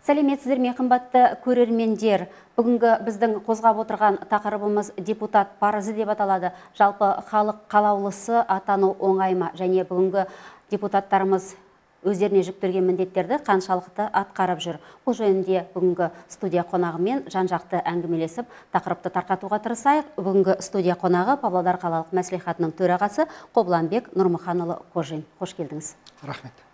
Сәлеметсіздер ме, қымбатты көрермендер. Бүгінгі біздің қозғап отырған тақырыбымыз депутат парызы деп аталады. Жалпы халық қалаулысы атану оңай ма? Және бүгінгі депутаттарымыз өздеріне жүктелген міндеттерді қаншалықты атқарып жүр? Бұл жөнінде бүгінгі студия қонағымен жан-жақты әңгімелесіп, тақырыпты тарқатуға тырысайық. Бүгінгі студия қонағы Павлодар қалалық мәслихатының төрағасы Қобланбек Нұрмұханұлы Қожин. Қош келдіңіз. Рахмет.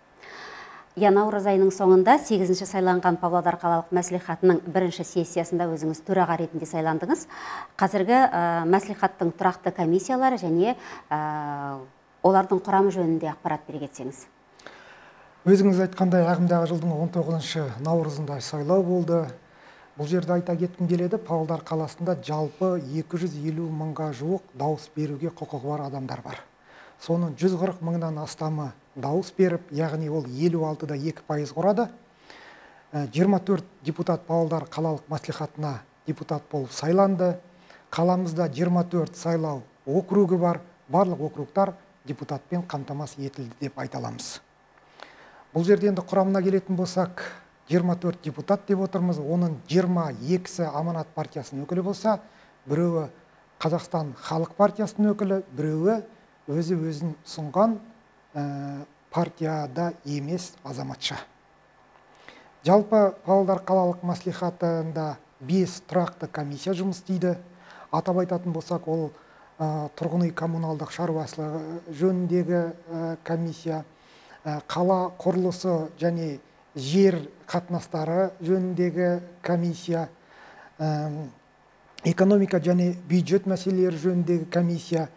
Наурыз айының соңында 8-ші сайланған Павлодар қалалық мәслихатының бірінші сессиясында өзіңіз төраға ретінде сайландыңыз. Қазіргі мәслихаттың тұрақты комиссиялары және олардың құрамы жөнінде ақпарат бере кетсеңіз. Өзіңіз айтқандай, ағымдағы жылдың 19-шы наурызында сайлау болды. Бұл жерде айта кеткім келеді, Павлодар қаласында жалпы 250 мыңға жуық дауыс беруге құқығы бар адамдар бар. Соның 140 мыңнан астамы дауыс беріп, яғни ол 56-да 2% құрады. 24 депутат Павлодар қалалық мәслихатына депутат болып сайланды. Қаламызда 24 сайлау округі бар, барлық округтар депутатпен қамтамасыз етілді деп айта аламыз. Бұл жерде енді құрамына келетін болсақ, 24 депутат деп отырмыз. Оның 22-сі Аманат партиясының өкілі болса, біреуі Қазақстан халық партиясының өкілі, біреуі өзін сұнған партияда емес азаматша. Жалпы Павлодар қалалық мәслихатында 5 тұрақты комиссия жұмыс істейді. Атап айтатын болсақ, ол тұрғын үй коммуналдық шаруашылығы жөніндегі комиссия, қала құрылысы және жер қатынастары жөніндегі комиссия, экономика және бюджет мәселелері жөніндегі комиссия,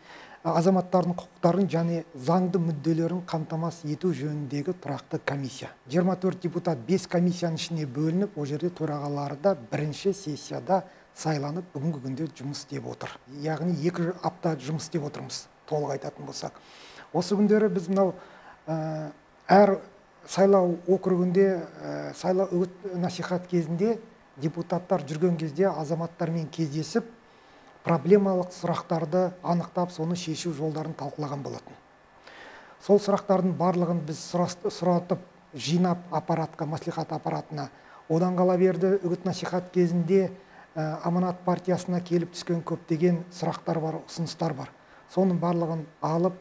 азаматтардың құқықтарын және заңды мүдделерін қамтамасыз ету жөніндегі тұрақты комиссия. 24 депутат 5 комиссияның ішіне бөлініп, о жерде төрағалары да бірінші сессияда сайланып, бүгінгі күнде жұмыс істеп отыр. Яғни 2 апта жұмыс істеп отырмыз, толық айтатын болсақ. Осы күндері біз мынау әр сайлау округінде сайлау үгіт насихат кезінде депутаттар жүрген кезде азаматтармен кездесіп, проблемалық сұрақтарды анықтап, соны шешу жолдарын талқылаған болатын. Сол сұрақтардың барлығын біз сұратып, жинап аппаратқа, мәслихат аппаратына, одан қала берді үгіт насихат кезінде Аманат партиясына келіп түскен көптеген сұрақтар бар, ұсыныстар бар. Соның барлығын алып,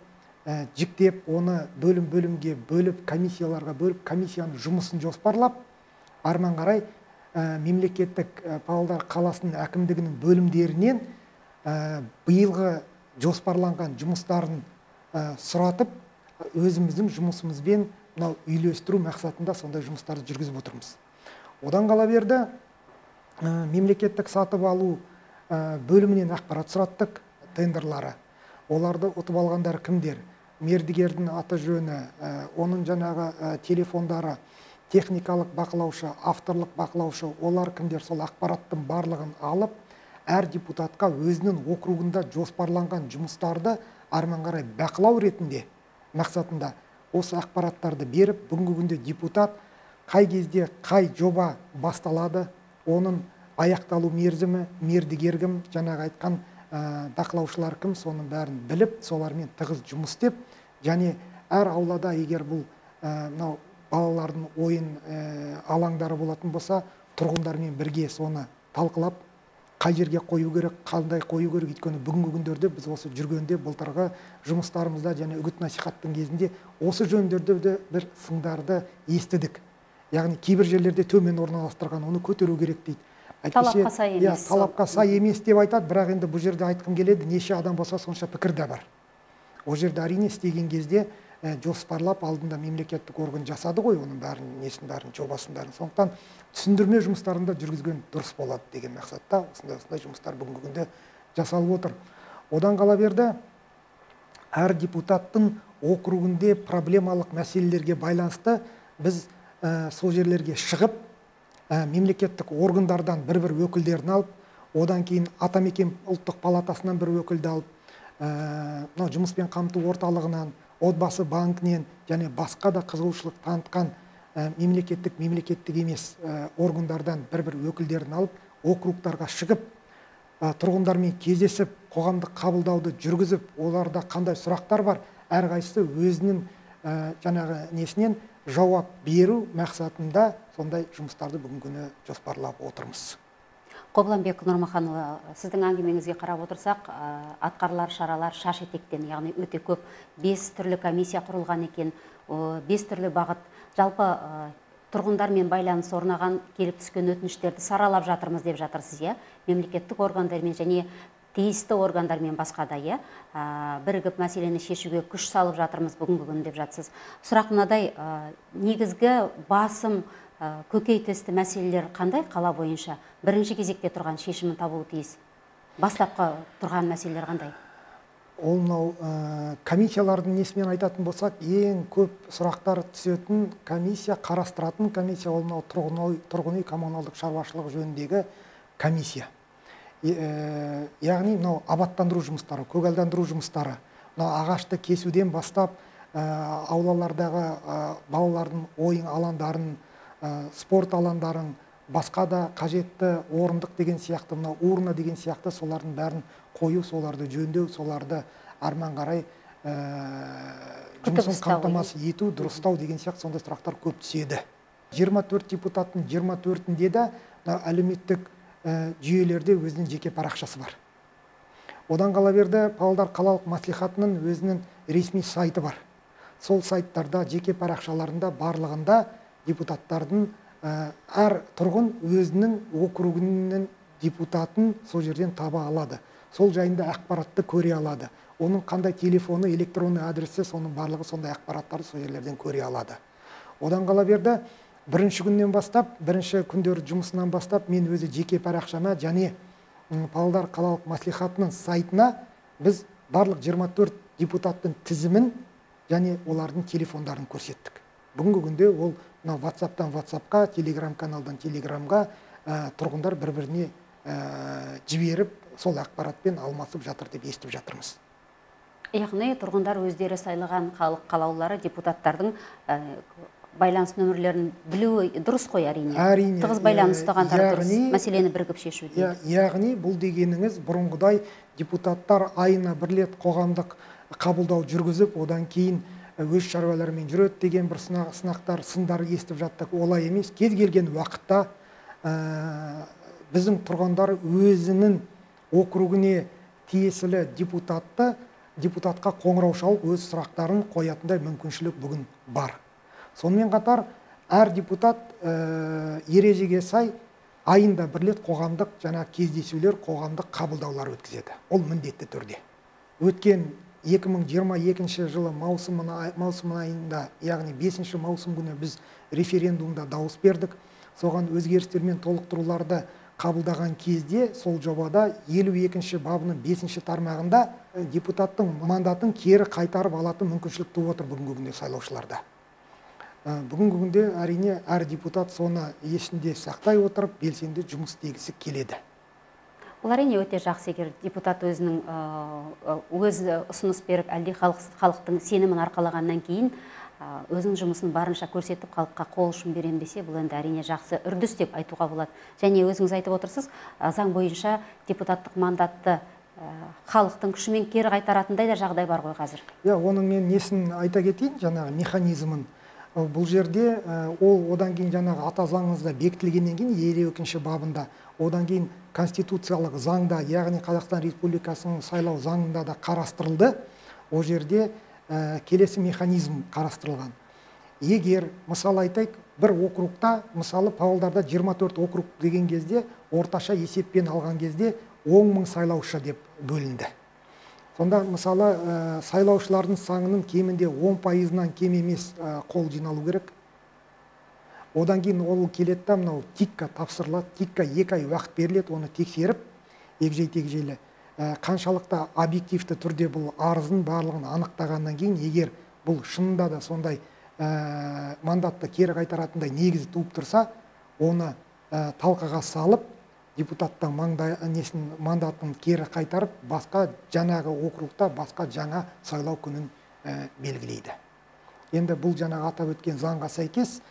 жіктеп, оны бөлім-бөлімге бөліп, комиссияларға бөліп, комиссияның жұмысын жоспарлап, арман қарай мемлекеттік Павлодар қаласының әкімдігінің бөлімдерінен биылғы жоспарланған жұмыстарын сұратып, өзіміздің жұмысымызбен үйлестіру мақсатында сондай жұмыстарды жүргізіп отырмыз. Одан қала берді, мемлекеттік сатып алу бөлімінен ақпарат сұраттық, тендерлары. Оларды ұтып алғандар кімдер? Мердігердің аты жөні, оның жаңағы телефондары, техникалық бақылаушы, авторлық бақылаушы, олар кімдер? Сол ақпараттың барлығын алып, әр депутатқа өзінің округында жоспарланған жұмыстарды арман қарай бақылау ретінде мақсатында осы ақпараттарды беріп, бүгінгі күнде депутат қай кезде қай жоба басталады, оның аяқталу мерзімі, мердігер кім, жаңағы айтқан бақылаушылар кім, соның бәрін біліп, солармен тығыз жұмыс істеп, және әр аулада егер бұл балалардың ойын алаңдары болатын болса, тұрғындармен бірге соны талқылап, қай жерге қою керек, қандай қою керек, өйткені бүгінгі күндерде біз осы жүргенде былтырғы жұмыстарымызда және үгіт насихаттың кезінде осы жөндерде бір сындарды естідік. Яғни кейбір жерлерде төмен орналастырған, оны көтеру керек дейді. Талапқа сай емес. Талапқа сай емес деп айтады, бірақ енді бұл жерде айтқым келеді, неше адам болса сонша пікір де бар. Ол жерде әрине істеген кезде жоспарлап алдында мемлекеттік орган жасады ғой, оның бәрін, несін бәрін, жобасын бәрін. Сондықтан түсіндірме жұмыстарында жүргізген дұрыс болады деген мақсатта осындай жұмыстар бүгінгі күнде жасалып отыр. Одан қала берді, әр депутаттың округінде проблемалық мәселелерге байланысты біз сол жерлерге шығып, мемлекеттік органдардан бір-бір өкілдерін алып, одан кейін Атамекен ұлттық палатасынан бір өкілді алып, жұмыспен қамту орталығынан, отбасы банкінен және басқа да қызығушылық танытқан мемлекеттік емес органдардан бір-бір өкілдерін алып, округтарға шығып, тұрғындармен кездесіп, қоғамдық қабылдауды жүргізіп, оларда қандай сұрақтар бар, әрқайсысы өзінің жаңағы несінен жауап беру мақсатында сондай жұмыстарды бүгінгі күні жоспарлап отырмыз. Қобланбек Нұрмаханұлы, сіздің әңгімеңізге қарап отырсақ, атқарылар шаралар шаш етектен, яғни өте көп, 5 түрлі комиссия құрылған екен, 5 түрлі бағыт. Жалпы тұрғындармен байланыс орнаған келіп түскен өтініштерді саралап жатырмыз деп жатырсыз, иә? Мемлекеттік органдармен және тиісті органдармен басқа да, иә? Бірігіп мәселені шешуге күш салып жатырмыз бүгінгі күні деп жатсыз. Сұрақ мынадай, негізгі басым көкейтесті мәселелер қандай қала бойынша? Бірінші кезекте тұрған шешімін табуы тиіс. Бастапқы тұрған мәселелер қандай? Ол мынау комиссиялардың несімен айтатын болсақ, ең көп сұрақтар түсетін комиссия, қарастыратын комиссия, ол мынау тұрғын үй коммуналдық шаруашылық жөніндегі комиссия. Яғни мынау абаттандыру жұмыстары, көгалдандыру жұмыстары, мынау ағашты кесуден бастап, аулалардағы балалардың ойын алаңдарын, спорт алаңдарын, басқа да қажетті орындық деген сияқты, мынау урна деген сияқты, солардың бәрін қою, соларды жөндеу, соларды арман қарай жұмысын қамтамасыз ету, дұрыстау деген сияқты сондай сұрақтар көп түседі. 24 депутаттың 24-інде де әлеуметтік жүйелерде өзінің жеке парақшасы бар. Одан қала берді, Павлодар қалалық мәслихатының өзінің ресми сайты бар. Сол сайттарда, жеке парақшаларында барлығында депутаттардың әр тұрғын өзінің округінің депутатын сол жерден таба алады. Сол жайында ақпаратты көре алады. Оның қандай телефоны, электронный адресі, соның барлығы сондай ақпараттарды сол жерлерден көре алады. Одан қала берді, бірінші күннен бастап, бірінші күндер жұмысынан бастап, мен өзі жеке парақшама және Павлодар қалалық мәслихатының сайтына біз барлық 24 депутаттың тізімін және олардың телефондарын көрсеттік. Бүгінгі күнде ол WhatsApp-тан WhatsApp-қа, Telegram-каналдан Telegram-ға тұрғындар бір-біріне жіберіп, сол ақпаратпен алмасып жатыр деп естіп жатырмыз. Яғни тұрғындар өздері сайлаған халық қалаулылары депутаттардың байланыс нөмірлерін білуі дұрыс қой, әрине. Тығыз байланыс ұстағандары дұрыс, мәселені бірігіп шешуде. Яғни бұл дегеніңіз бұрынғыдай депутаттар айына бір рет қоғамдық қабылдау жүргізіп, одан кейін өз шаруаларымен жүреді деген бір сынақтар, сындар естіп жаттық. Олай емес, кез келген уақытта біздің тұрғындар өзінің округіне тиесілі депутатқа қоңырау шалып өз сұрақтарын қоятындай мүмкіншілік бүгін бар. Сонымен қатар әр депутат ережеге сай айында бір рет қоғамдық кездесулер, қоғамдық қабылдаулар өткізеді. Ол міндетті түрде. Өткен 2022 жылы маусым айында, яғни 5 маусым күні біз референдумда дауыс бердік. Соған өзгерістер мен толықтыруларды қабылдаған кезде сол жобада 52 бабының 5 тармағында депутаттың мандатын кері қайтарып алатын мүмкіншілік туып отыр бүгінгі күнде сайлаушыларда. Бүгінгі күнде әрине әр депутат соны есінде сақтай отырып, белсенді жұмыс істегісі келеді. Бұл әрине өте жақсы, егер депутат өзінің өз ұсыныс беріп, әлде халықтың сенімін арқалағаннан кейін өзінің жұмысын барынша көрсетіп, халыққа қол ұшын берем десе, бұл енді әрине жақсы үрдіс деп айтуға болады. Және өзіңіз айтып отырсыз, заң бойынша депутаттық мандатты халықтың күшімен кері қайтаратындай да жағдай бар ғой қазір. Оның мен несін айта кетейін, механизмін. Бұл жерде ол одан кейін ата заңымызда бекітілгеннен кейін 52 бабында, одан кейін конституциялық заңда, яғни Қазақстан Республикасының сайлау заңында да қарастырылды. Ол жерде келесі механизм қарастырылған. Егер, мысалы айтайық, бір округта, мысалы Павлодарда 24 округ деген кезде, орташа есеппен алған кезде 10 мың сайлаушы деп бөлінді. Сонда, мысалы, сайлаушылардың санының кемінде 10%-нан кем емес қол жиналу керек. Одан кейін ол келетті, мынау тикка тапсырылады, тикка 2 ай уақыт беріледі, оны тексеріп, егжей-тегжейлі қаншалықты объективті түрде бұл арыздың барлығын анықтағаннан кейін, егер бұл шынында да сондай мандатты кері қайтаратындай негізі туып тұрса, оны талқыға салып, депутаттың мандатын кері қайтарып, басқа жаңағы округта басқа жаңа сайлау күнін белгілейді. Енді бұл жаңағы атап өткен заңға сәйкес,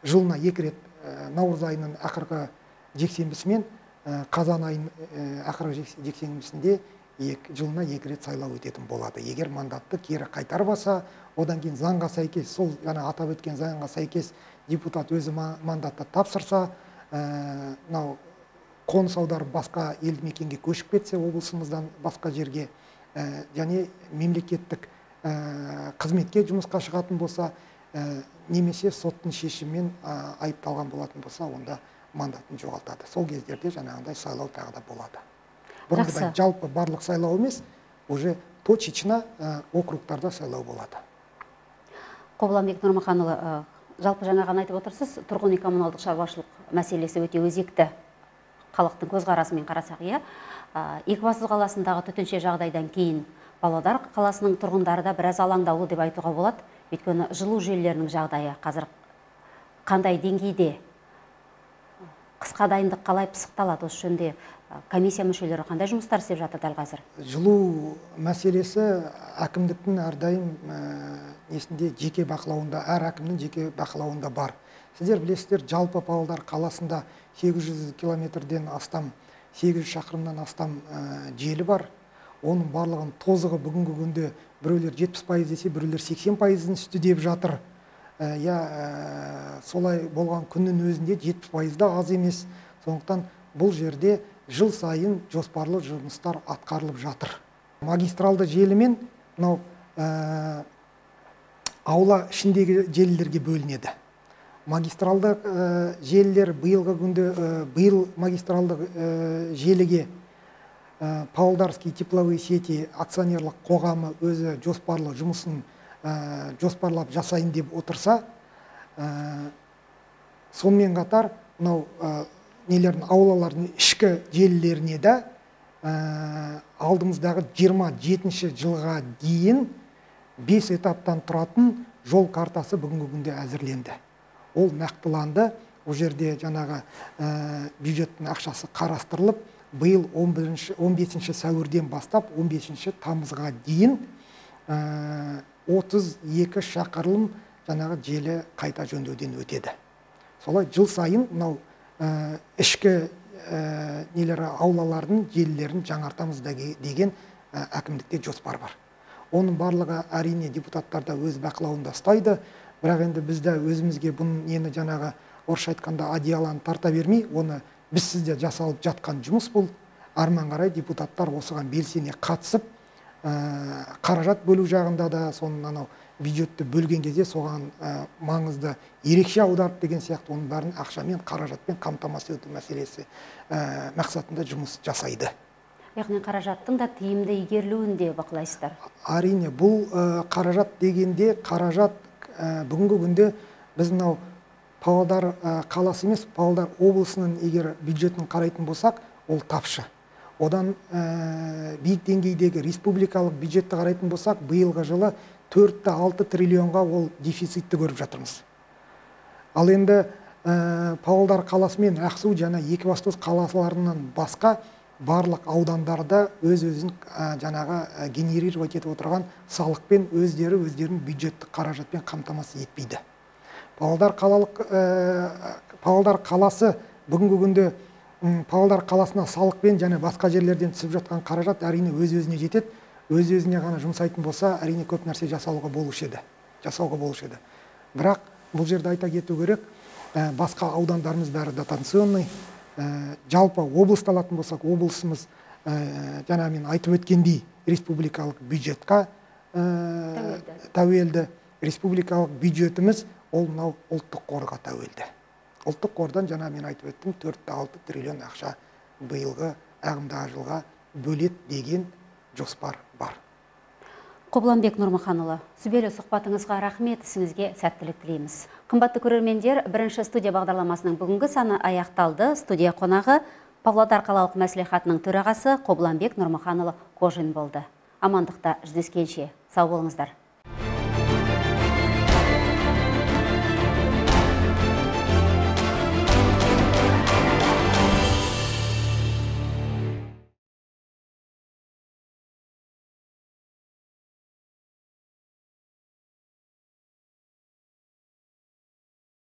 жылына 2 рет наурыз айының ақырғы жексенбісі мен қазан айының ақырғы жексенбісінде жылына 2 рет сайлау өтетін болады. Егер мандатты кері қайтарбаса, одан кейін заңға сәйкес, сол жаңа атап өткен заңға сәйкес депутат өзі мандатты тапсырса, мынау қоныс аударып басқа елді мекенге көшіп кетсе, облысымыздан басқа жерге, және мемлекеттік қызметке жұмысқа шығатын болса, немесе соттың шешімімен айыпталған болатын болса, онда мандатын жоғалтады. Сол кездерде жаңағындай сайлау тағы да болады. Бұрынғыдай жалпы барлық сайлау емес, уже точечно округтарда сайлау болады. Қобыланбек Нұрмаханұлы, жалпы жаңаған айтып отырсыз, тұрғын үй коммуналдық шаруашылық мәселесі өте өзекті. Халықтың көзқарасымен қарасақ, Екібастұз қаласындағы төтенше жағдайдан кейін Павлодар қаласының тұрғындары да біраз алаңдаулы деп айтуға болады. Өйткені жылу желілерінің жағдайы қазір қандай деңгейде, қысқа дайындық қалай пысықталады, осы жөнінде комиссия мүшелері қандай жұмыстар істеп жатыр дәл қазір? Жылу мәселесі әкімдіктің әрдайым несінде жеке бақылауында, әр әкімнің жеке бақылауында бар. Сіздер білесіздер, жалпы Павлодар қаласында 800 километрден астам, 800 шақырымнан астам желі бар. Оның барлығын тозығы бүгінгі күнде біреулер 70% десе, біреулер 80%-ін үсті деп жатыр. Солай болған күннің өзінде 70% да аз емес. Сондықтан бұл жерде жыл сайын жоспарлы жұмыстар атқарылып жатыр. Магистралды желімен аула ішіндегі желілерге бөлінеді. Магистралды желілер биыл магистралдық желіге Павлодарский тепловые сети акционерлік қоғамы өзі жоспарлы жұмысын жоспарлап жасайын деп отырса, сонымен қатар аулалардың ішкі желілеріне де алдымыздағы 27 жылға дейін 5 этаптан тұратын жол картасы бүгінгі күнде әзірленді. Ол нақтыланды. Ол жерде жаңағы бюджеттің ақшасы қарастырылып, биыл 15 сәуірден бастап 15 тамызға дейін 32 шақырылым жаңағы желі қайта жөндеуден өтеді. Солай жыл сайын ішкі аулалардың желілерін жаңартамыз деген әкімдікте жоспар бар. Оның барлығы әрине депутаттарда өз бақылауында ұстайды. Бірақ енді бізді өзімізге бұның нені жаңағы орысша айтқанда одеяланы тарта бермей, оны біз сізде жасалып жатқан жұмыс бұл. Арман қарай депутаттар осыған белсене қатысып, қаражат бөлу жағында да, соның бюджетті бөлген кезде соған маңызды ерекше аударып деген сияқты, оның бәрін ақшамен, қаражатпен қамтамасыз ету мәселесі мақсатында жұмыс жасайды. Яғни қаражаттың да тиімді игерілуін де бақылайсыздар? Әрине, бұл қаражат дегенде, қаражат бүгінгі күнде біз Павлодар қаласы емес, Павлодар облысының егер бюджетін қарайтын болсақ, ол тапшы. Одан биік деңгейдегі республикалық бюджетті қарайтын болсақ, биылғы жылы 4-6 триллионға ол дефицитті көріп жатырмыз. Ал енді Павлодар қаласы мен Ақсу және Екібастұз қалаларынан басқа барлық аудандарда өз-өзін жаңағы генерировать етіп отырған салықпен өздерінің бюджеттік қаражатпен қамтамасыз етпейді. Павлодар қаласы бүгінгі күнде Павлодар қаласына салықпен және басқа жерлерден түсіп жатқан қаражат әрине өз-өзіне жетеді. Өз-өзіне ғана жұмсайтын болса, әрине көп нәрсе жасауға болушы еді. Бірақ бұл жерде айта кету керек, басқа аудандарымыз бәрі дотационный. Жалпы облысты алатын болсақ, облысымыз жаңа мен айтып өткендей республикалық бюджетқа тәуелді. Республикалық бюджетіміз ол ұлттық қорға тәуелді. Ұлттық қордан жаңа мен айтып өттім, 4-6 триллион ақша биылғы ағымдағы жылға бөлет деген жоспар бар. Қобыланбек Нұрмаханұлы, сүбелі сұхбатыңызға рахмет, ісіңізге сәттілік тілейміз. Қымбатты көрермендер, бірінші студия бағдарламасының бүгінгі саны аяқталды. Студия қонағы Павлодар қалалық мәслихатының төрағасы Қобыланбек Нұрмаханұлы Қожин болды. Амандықта жүздескенше сау болыңыздар.